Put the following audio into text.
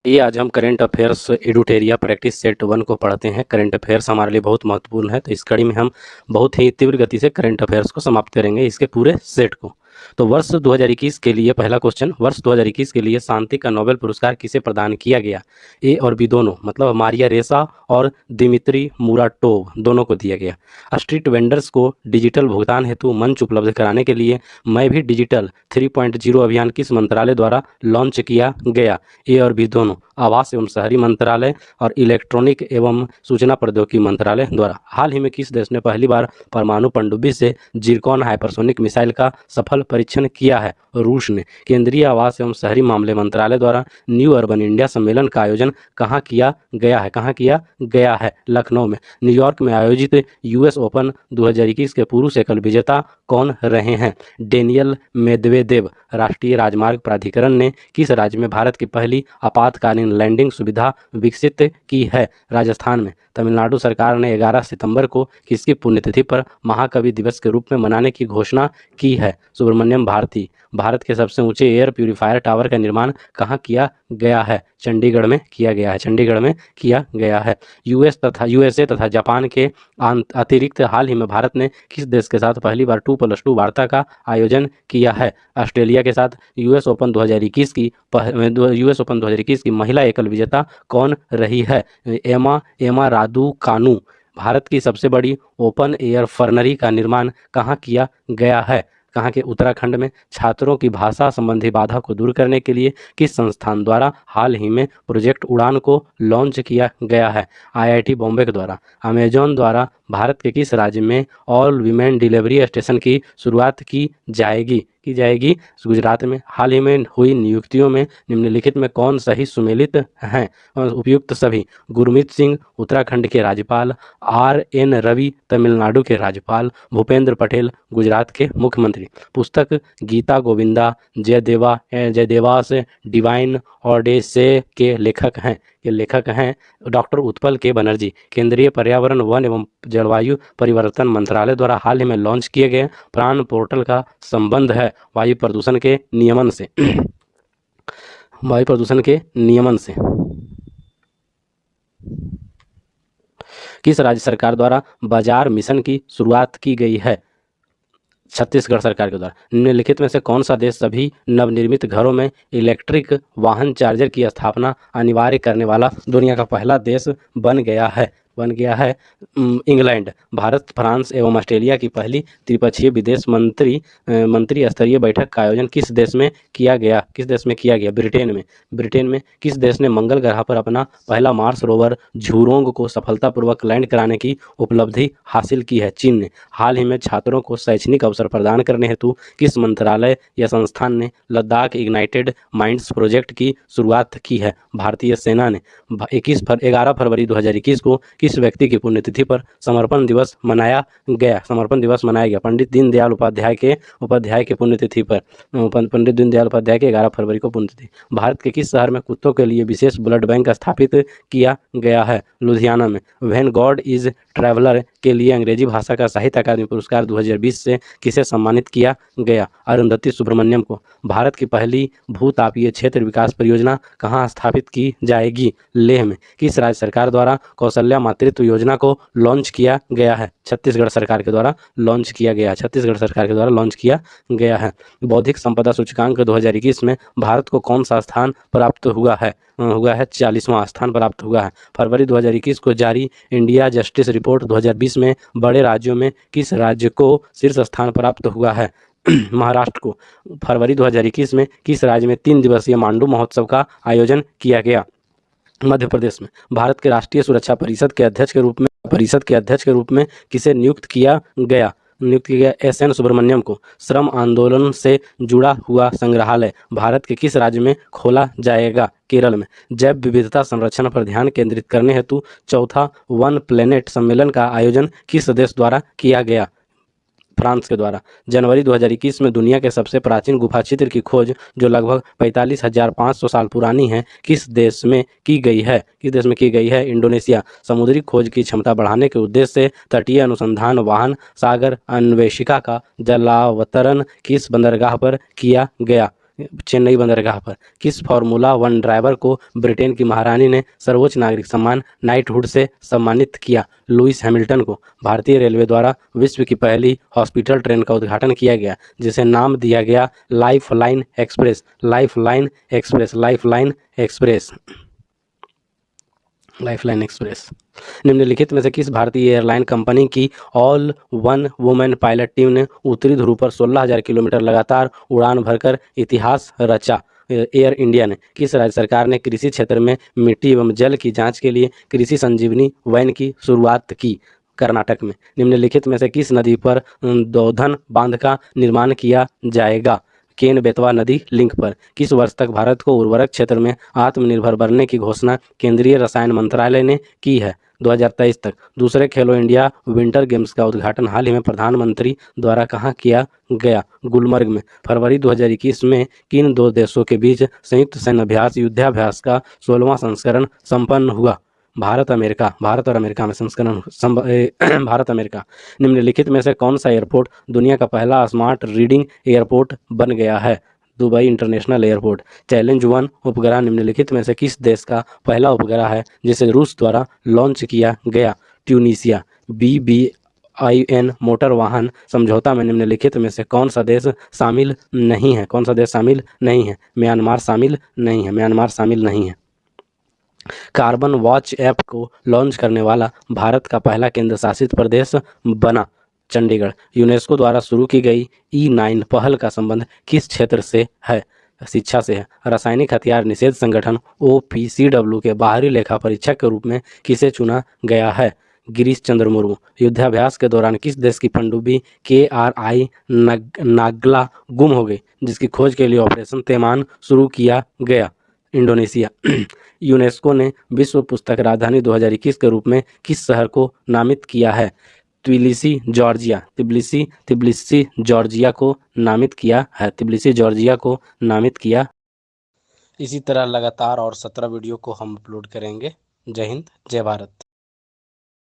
ये आज हम करंट अफेयर्स एडुटेरिया प्रैक्टिस सेट 1 को पढ़ते हैं। करंट अफेयर्स हमारे लिए बहुत महत्वपूर्ण है, तो इस कड़ी में हम बहुत ही तीव्र गति से करंट अफेयर्स को समाप्त करेंगे, इसके पूरे सेट को। तो वर्ष 2021 के लिए पहला क्वेश्चन, वर्ष 2021 के लिए शांति का नोबेल पुरस्कार किसे प्रदान किया गया? ए और बी दोनों, मतलब मारिया रेसा और दिमित्री मुराटोव दोनों को दिया गया। स्ट्रीट वेंडर्स को डिजिटल भुगतान हेतु मंच उपलब्ध कराने के लिए मैं भी डिजिटल 3.0 अभियान किस मंत्रालय द्वारा लॉन्च किया गया? ए और बी दोनों, आवास एवं शहरी मंत्रालय और इलेक्ट्रॉनिक एवं सूचना प्रौद्योगिकी मंत्रालय द्वारा। हाल ही में किस देश ने पहली बार परमाणु पनडुब्बी से जिरकॉन हाइपरसोनिक मिसाइल का सफल परीक्षण किया है? रूस ने। केंद्रीय आवास एवं शहरी मामले मंत्रालय द्वारा न्यू अर्बन इंडिया सम्मेलन का आयोजन कहाँ किया गया है? कहाँ किया गया है? लखनऊ में। न्यूयॉर्क में आयोजित यूएस ओपन 2021 के पुरुष एकल विजेता कौन रहे हैं? Daniel Medvedev. राष्ट्रीय राजमार्ग प्राधिकरण ने किस राज्य में भारत की पहली आपातकालीन लैंडिंग सुविधा विकसित की है? राजस्थान में। तमिलनाडु सरकार ने 11 सितंबर को किसकी पुण्यतिथि पर महाकवि दिवस के रूप में मनाने की घोषणा की है? सुब्रमण्यम भारती। भारत के सबसे ऊंचे एयर प्यूरिफायर टावर का निर्माण कहाँ किया गया है? चंडीगढ़ में किया गया है। चंडीगढ़ में किया गया है। यूएसए तथा जापान के अतिरिक्त हाल ही में भारत ने किस देश के साथ पहली बार 2+2 वार्ता का आयोजन किया है? ऑस्ट्रेलिया के साथ। यूएस ओपन 2021 की महिला एकल विजेता कौन रही है? एमा रादुकानु। भारत की सबसे बड़ी ओपन एयर फर्नरी का निर्माण कहाँ किया गया है? कहाँ के? उत्तराखंड में। छात्रों की भाषा संबंधी बाधा को दूर करने के लिए किस संस्थान द्वारा हाल ही में प्रोजेक्ट उड़ान को लॉन्च किया गया है? आईआईटी बॉम्बे के द्वारा। अमेजॉन द्वारा भारत के किस राज्य में ऑल वीमेन डिलीवरी स्टेशन की शुरुआत की जाएगी? गुजरात में। हाल ही में हुई नियुक्तियों में निम्नलिखित में कौन सही सुमेलित हैं? उपयुक्त सभी। गुरमीत सिंह उत्तराखंड के राज्यपाल, RN रवि तमिलनाडु के राज्यपाल, भूपेंद्र पटेल गुजरात के मुख्यमंत्री। पुस्तक गीता गोविंदा जयदेवास डिवाइन ऑडेसे के लेखक हैं डॉक्टर उत्पल के बनर्जी। केंद्रीय पर्यावरण वन एवं जलवायु परिवर्तन मंत्रालय द्वारा हाल ही में लॉन्च किए गए प्राण पोर्टल का संबंध है वायु प्रदूषण के नियमन से। वायु प्रदूषण के नियमन से। किस राज्य सरकार द्वारा बाजार मिशन की शुरुआत की गई है? छत्तीसगढ़ सरकार के द्वारा। निम्नलिखित में से कौन सा देश सभी नवनिर्मित घरों में इलेक्ट्रिक वाहन चार्जर की स्थापना अनिवार्य करने वाला दुनिया का पहला देश बन गया है? इंग्लैंड। भारत, फ्रांस एवं ऑस्ट्रेलिया की पहली त्रिपक्षीय विदेश मंत्री स्तरीय बैठक का आयोजन किस देश में किया गया? ब्रिटेन में। किस देश ने मंगल ग्रह पर अपना पहला मार्स रोवर झुरोंग को सफलतापूर्वक लैंड कराने की उपलब्धि हासिल की है? चीन ने। हाल ही में छात्रों को शैक्षणिक अवसर प्रदान करने हेतु किस मंत्रालय या संस्थान ने लद्दाख इग्नाइटेड माइंड्स प्रोजेक्ट की शुरुआत की है? भारतीय सेना ने। 11 फरवरी 2021 को किस व्यक्ति की पुण्यतिथि पर समर्पण दिवस मनाया गया? पंडित दीनदयाल उपाध्याय के पुण्यतिथि पर। पंडित दीनदयाल उपाध्याय के 11 फरवरी को पुण्यतिथि। भारत के किस शहर में कुत्तों के लिए विशेष ब्लड बैंक स्थापित किया गया है? लुधियाना में। व्हेन गॉड इज ट्रैवलर के लिए अंग्रेजी भाषा का साहित्य अकादमी पुरस्कार 2020 से किसे सम्मानित किया गया? अरुंधति सुब्रमण्यम को। भारत की पहली भूतापीय क्षेत्र विकास परियोजना कहाँ स्थापित की जाएगी? लेह में। किस राज्य सरकार द्वारा कौशल्या मातृत्व योजना को लॉन्च किया गया है? छत्तीसगढ़ सरकार के द्वारा लॉन्च किया गया है। बौद्धिक संपदा सूचकांक 2021 में भारत को कौन सा स्थान प्राप्त हुआ है? 40वां स्थान प्राप्त हुआ है। फरवरी 2021 को जारी इंडिया जस्टिस रिपोर्ट 2020 में बड़े राज्यों में किस राज्य को शीर्ष स्थान प्राप्त हुआ है? महाराष्ट्र को। फरवरी 2021 में किस राज्य में 3 दिवसीय मांडू महोत्सव का आयोजन किया गया? मध्य प्रदेश में। भारत के राष्ट्रीय सुरक्षा परिषद के अध्यक्ष के रूप में किसे नियुक्त किया गया? SN सुब्रमण्यम को। श्रम आंदोलन से जुड़ा हुआ संग्रहालय भारत के किस राज्य में खोला जाएगा? केरल में। जैव विविधता संरक्षण पर ध्यान केंद्रित करने हेतु चौथा वन प्लेनेट सम्मेलन का आयोजन किस देश द्वारा किया गया? फ्रांस के द्वारा। जनवरी 2021 में दुनिया के सबसे प्राचीन गुफा चित्र की खोज, जो लगभग 45,500 साल पुरानी है, किस देश में की गई है? इंडोनेशिया। समुद्री खोज की क्षमता बढ़ाने के उद्देश्य से तटीय अनुसंधान वाहन सागर अन्वेषिका का जलावतरण किस बंदरगाह पर किया गया? चेन्नई बंदरगाह पर। किस फार्मूला वन ड्राइवर को ब्रिटेन की महारानी ने सर्वोच्च नागरिक सम्मान नाइटहुड से सम्मानित किया? लुइस हैमिल्टन को। भारतीय रेलवे द्वारा विश्व की पहली हॉस्पिटल ट्रेन का उद्घाटन किया गया जिसे नाम दिया गया lifeline express. Lifeline express, lifeline express, lifeline express. निम्नलिखित में से किस भारतीय एयरलाइन कंपनी की all one women pilot team ने उत्तरी ध्रुव पर 16,000 किलोमीटर लगातार उड़ान भरकर इतिहास रचा? एयर इंडिया ने। किस राज्य सरकार ने कृषि क्षेत्र में मिट्टी एवं जल की जांच के लिए कृषि संजीवनी वैन की शुरुआत की? कर्नाटक में। निम्नलिखित में से किस नदी पर दौधन बांध का निर्माण किया जाएगा? केन बेतवा नदी लिंक पर। किस वर्ष तक भारत को उर्वरक क्षेत्र में आत्मनिर्भर बनने की घोषणा केंद्रीय रसायन मंत्रालय ने की है? 2023 तक। दूसरे खेलो इंडिया विंटर गेम्स का उद्घाटन हाल ही में प्रधानमंत्री द्वारा कहाँ किया गया? गुलमर्ग में। फरवरी 2021 में किन दो देशों के बीच संयुक्त सैन्य अभ्यास युद्धाभ्यास का 16वां संस्करण संपन्न हुआ? भारत अमेरिका। भारत और अमेरिका में संस्करण भारत अमेरिका। निम्नलिखित में से कौन सा एयरपोर्ट दुनिया का पहला स्मार्ट रीडिंग एयरपोर्ट बन गया है? Dubai international airport. चैलेंज 1 उपग्रह निम्नलिखित में से किस देश का पहला उपग्रह है जिसे रूस द्वारा लॉन्च किया गया? ट्यूनीसिया। BBIN मोटर वाहन समझौता में निम्नलिखित में से कौन सा देश शामिल नहीं है? कौन सा देश शामिल नहीं है? म्यांमार शामिल नहीं है। म्यांमार शामिल नहीं है। कार्बन वॉच ऐप को लॉन्च करने वाला भारत का पहला केंद्र शासित प्रदेश बना? चंडीगढ़। यूनेस्को द्वारा शुरू की गई E9 पहल का संबंध किस क्षेत्र से है? शिक्षा से है। रासायनिक हथियार निषेध संगठन OPCW के बाहरी लेखा परीक्षक के रूप में किसे चुना गया है? गिरीश चंद्र मुर्मू। युद्धाभ्यास के दौरान किस देश की पनडुब्बी KRI नागला गुम हो गई जिसकी खोज के लिए ऑपरेशन तैमान शुरू किया गया? इंडोनेशिया। यूनेस्को ने विश्व पुस्तक राजधानी 2021 के रूप में किस शहर को नामित किया है? Tbilisi Georgia. तिब्लिसी जॉर्जिया को नामित किया है। तिब्लिसी जॉर्जिया को नामित किया। इसी तरह लगातार और 17 वीडियो को हम अपलोड करेंगे। जय हिंद, जय भारत।